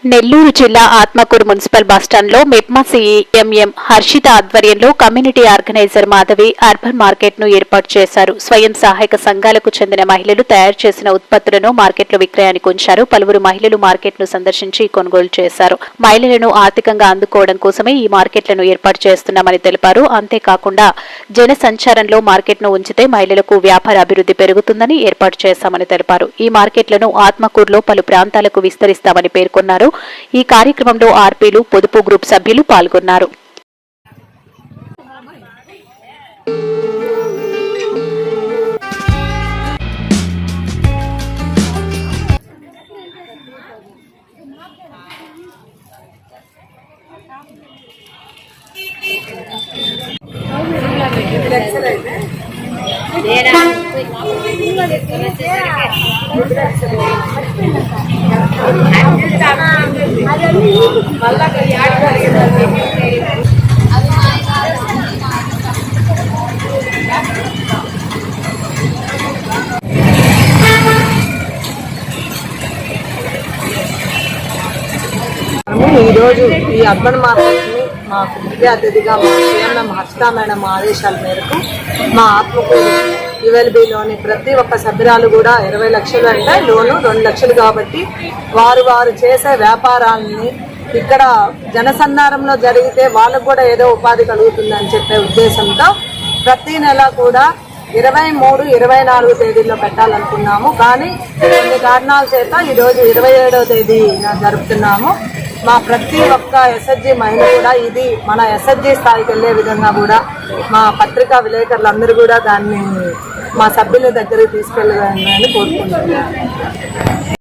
నెల్లూరు జిల్లా ఆత్మకూరు మున్సిపల్ బస్టాండ్లో మెప్మా సీఎంఎం హర్షిత ఆధ్వర్యంలో community organizer Madhavi urban market ను ఏర్పాటు చేశారు. స్వయం సహాయక సంఘాలకు చెందిన మహిళలు తయారు చేసిన ఉత్పత్తులను మార్కెట్లో విక్రయానికి ఉంచారు. పలువురు మహిళలు మార్కెట్ ను సందర్శించి కొనుగోలు చేశారు. మహిళలను ఆర్థికంగా అందుకోవడం కోసమే ఈ మార్కెట్లను ఏర్పాటు చేస్తున్నామని తెలిపారు. అంతేకాకుండా జన సంచారంలో మార్కెట్ ను ఉంచితే మహిళలకు వ్యాపార అభివృద్ధి పెరుగుతుందని ఏర్పాటు చేశామని తెలిపారు. ఈ మార్కెట్లను ఆత్మకూరులో పలు ప్రాంతాలకు విస్తరిస్తామని పేర్కొన్నారు. ఈ కార్యక్రమంలో ఆర్పీలు పొదుపు గ్రూప్ సభ్యులు పాల్గొన్నారు. ఈ రోజు ఈ అర్బన్ మార్కెట్ ని మాకు ముఖ్య అతిథిగా మా సీఎం హర్షిత మేడం ఆదేశాల మేరకు మా ఆత్మకూరు యుఎల్బిలోని ప్రతి ఒక్క సభ్యురాలు కూడా 20 లక్షలు అంటే లోను 2 లక్షలు కాబట్టి వారు చేసే వ్యాపారాలని ఇక్కడ జనసంధానంలో జరిగితే వాళ్ళకు కూడా ఏదో ఉపాధి కలుగుతుందని చెప్పే ఉద్దేశంతో ప్రతి నెల కూడా 23, 24 తేదీల్లో పెట్టాలనుకున్నాము. కానీ కొన్ని కారణాల చేత ఈరోజు 27వ తేదీన జరుపుతున్నాము. మా ప్రతి ఒక్క ఎస్ఎస్జి మహిళ కూడా ఇది మన ఎస్ఎస్జి స్థాయికి వెళ్లే విధంగా కూడా మా పత్రికా విలేకరులందరూ కూడా దాన్ని మా సభ్యుల దగ్గరికి తీసుకెళ్లాలని కోరుకుంటున్నాను.